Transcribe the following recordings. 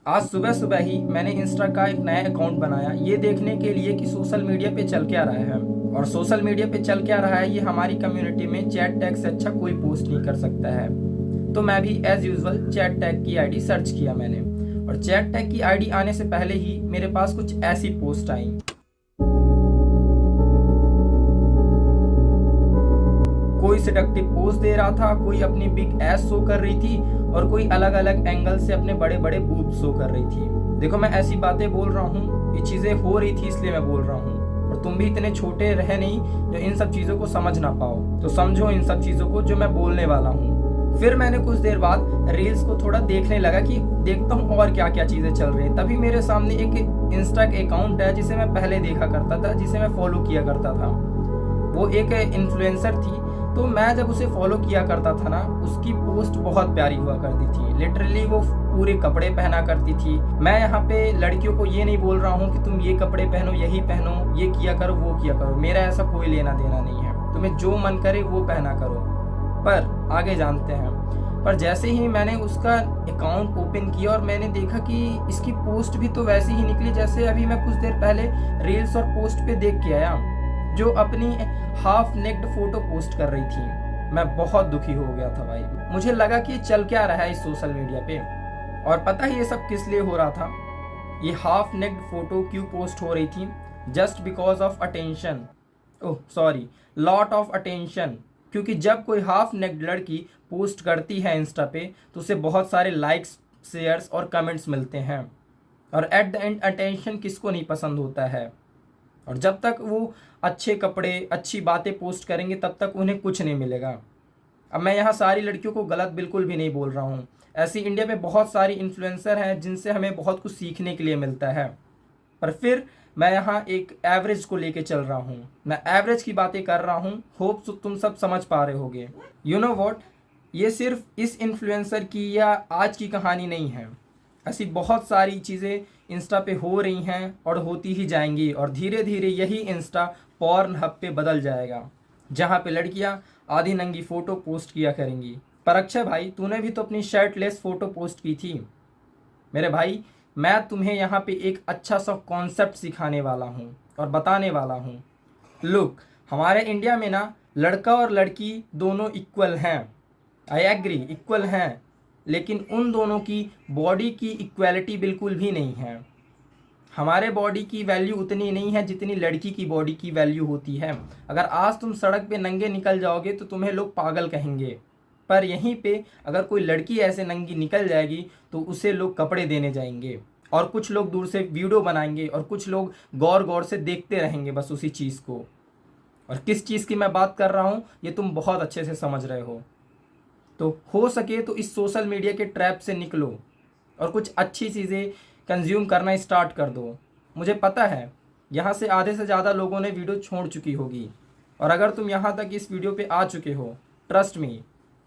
आज सुबह सुबह ही मैंने इंस्टा का एक नया अकाउंट बनाया, ये देखने के लिए कि सोशल मीडिया पे चल क्या रहा है। और सोशल मीडिया पे चल क्या रहा है ये हमारी कम्युनिटी में चैट टैग से अच्छा कोई पोस्ट नहीं कर सकता है। तो मैं भी एज यूजुअल चैट टैग की आईडी सर्च किया मैंने, और चैट टैग की आईडी आने से पहले ही मेरे पास कुछ ऐसी पोस्ट आई। कोई सेडक्टिव पोज दे रहा था, कोई अपनी बिग एस शो कर रही थी, और कोई अलग अलग एंगल से अपने बड़े बड़े बूब शो कर रही थी। देखो, मैं ऐसी बातें बोल रहा हूँ, ये चीजें हो रही थी इसलिए मैं बोल रहा हूँ, और तुम भी इतने छोटे रहे नहीं जो इन सब चीजों को समझ ना पाओ। तो समझो इन सब चीजों को जो मैं बोलने वाला हूँ। फिर मैंने कुछ देर बाद रील्स को थोड़ा देखने लगा कि देखता हूँ और क्या क्या चीजें चल रही हैं। तभी मेरे सामने एक इंस्टा अकाउंट है जिसे मैं पहले देखा करता था, जिसे मैं फॉलो किया करता था। वो एक इन्फ्लुएंसर थी, तो मैं जब उसे फॉलो किया करता था ना, उसकी पोस्ट बहुत प्यारी हुआ करती थी। लिटरली वो पूरे कपड़े पहना करती थी। मैं यहाँ पे लड़कियों को ये नहीं बोल रहा हूँ कि तुम ये कपड़े पहनो, यही पहनो, ये किया करो, वो किया करो। मेरा ऐसा कोई लेना देना नहीं है, तुम्हें जो मन करे वो पहना करो। पर आगे जानते हैं। पर जैसे ही मैंने उसका अकाउंट ओपन किया और मैंने देखा कि इसकी पोस्ट भी तो वैसी ही निकली जैसे अभी मैं कुछ देर पहले रील्स और पोस्ट पे देख के आया, जो अपनी हाफ नेक्ड फोटो पोस्ट कर रही थी। मैं बहुत दुखी हो गया था भाई। मुझे लगा कि चल क्या रहा है इस सोशल मीडिया पे। और पता है ये सब किस लिए हो रहा था? ये हाफ नेक्ड फोटो क्यों पोस्ट हो रही थी? Just because of attention. Oh sorry, lot of attention. क्योंकि जब कोई हाफ नेक्ड लड़की पोस्ट करती है इंस्टा पे, तो उसे बहुत सारे लाइक्स, शेयर्स और कमेंट्स मिलते हैं। और एट द एंड अटेंशन किसको नहीं पसंद होता है? और जब तक वो अच्छे कपड़े, अच्छी बातें पोस्ट करेंगे, तब तक उन्हें कुछ नहीं मिलेगा। अब मैं यहाँ सारी लड़कियों को गलत बिल्कुल भी नहीं बोल रहा हूँ। ऐसी इंडिया में बहुत सारी इन्फ्लुएंसर हैं जिनसे हमें बहुत कुछ सीखने के लिए मिलता है। पर फिर मैं यहाँ एक एवरेज को लेके चल रहा हूँ। मैं एवरेज की बातें कर रहा हूँ। होप तुम सब समझ पा रहे होगे। यू नो वॉट, ये सिर्फ इस इन्फ्लुएंसर की या आज की कहानी नहीं है। ऐसी बहुत सारी चीज़ें इंस्टा पे हो रही हैं और होती ही जाएंगी, और धीरे धीरे यही इंस्टा पॉर्न हब पे बदल जाएगा, जहाँ पे लड़कियाँ आधी नंगी फ़ोटो पोस्ट किया करेंगी। पर अक्षय भाई, तूने भी तो अपनी शर्टलेस फ़ोटो पोस्ट की थी। मेरे भाई, मैं तुम्हें यहाँ पे एक अच्छा सा कॉन्सेप्ट सिखाने वाला हूँ और बताने वाला हूँ। लुक, हमारे इंडिया में ना लड़का और लड़की दोनों इक्वल हैं। आई एग्री, इक्वल हैं। लेकिन उन दोनों की बॉडी की इक्वालिटी बिल्कुल भी नहीं है। हमारे बॉडी की वैल्यू उतनी नहीं है जितनी लड़की की बॉडी की वैल्यू होती है। अगर आज तुम सड़क पे नंगे निकल जाओगे तो तुम्हें लोग पागल कहेंगे, पर यहीं पे अगर कोई लड़की ऐसे नंगी निकल जाएगी तो उसे लोग कपड़े देने जाएंगे, और कुछ लोग दूर से वीडियो बनाएंगे, और कुछ लोग गौर गौर से देखते रहेंगे बस उसी चीज़ को। और किस चीज़ की मैं बात कर रहा हूँ ये तुम बहुत अच्छे से समझ रहे हो। तो हो सके तो इस सोशल मीडिया के ट्रैप से निकलो और कुछ अच्छी चीज़ें कंज्यूम करना स्टार्ट कर दो। मुझे पता है यहाँ से आधे से ज़्यादा लोगों ने वीडियो छोड़ चुकी होगी, और अगर तुम यहाँ तक इस वीडियो पे आ चुके हो, ट्रस्ट मी,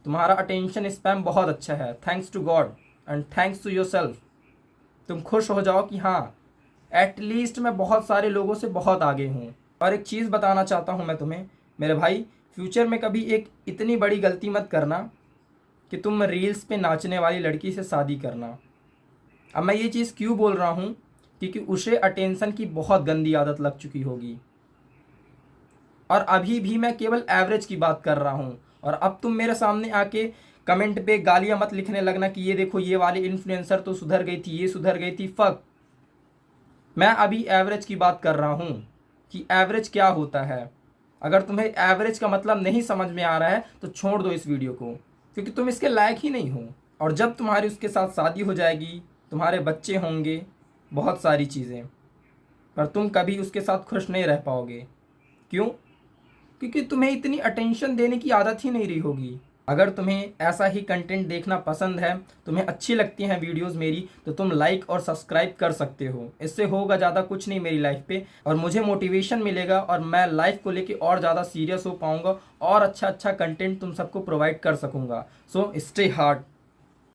तुम्हारा अटेंशन स्पैम बहुत अच्छा है। Thanks to God and thanks to yourself. तुम खुश हो जाओ कि हाँ, एटलीस्ट मैं बहुत सारे लोगों से बहुत आगे हूँ। और एक चीज़ बताना चाहता हूँ मैं तुम्हें, मेरे भाई, फ्यूचर में कभी एक इतनी बड़ी गलती मत करना कि तुम रील्स पे नाचने वाली लड़की से शादी करना। अब मैं ये चीज़ क्यों बोल रहा हूँ? क्योंकि उसे अटेंशन की बहुत गंदी आदत लग चुकी होगी। और अभी भी मैं केवल एवरेज की बात कर रहा हूँ। और अब तुम मेरे सामने आके कमेंट पे गालियाँ मत लिखने लगना कि ये देखो ये वाली इन्फ्लुएंसर तो सुधर गई थी, ये सुधर गई थी। फक, मैं अभी एवरेज की बात कर रहा हूँ कि एवरेज क्या होता है। अगर तुम्हें एवरेज का मतलब नहीं समझ में आ रहा है तो छोड़ दो इस वीडियो को, क्योंकि तुम इसके लायक ही नहीं हो। और जब तुम्हारी उसके साथ शादी हो जाएगी, तुम्हारे बच्चे होंगे, बहुत सारी चीज़ें, पर तुम कभी उसके साथ खुश नहीं रह पाओगे। क्यों? क्योंकि तुम्हें इतनी अटेंशन देने की आदत ही नहीं रही होगी। अगर तुम्हें ऐसा ही कंटेंट देखना पसंद है, तुम्हें अच्छी लगती हैं वीडियोस मेरी, तो तुम लाइक और सब्सक्राइब कर सकते हो। इससे होगा ज़्यादा कुछ नहीं मेरी लाइफ पे, और मुझे मोटिवेशन मिलेगा, और मैं लाइफ को लेके और ज़्यादा सीरियस हो पाऊँगा और अच्छा अच्छा कंटेंट तुम सबको प्रोवाइड कर सकूँगा। So stay hard.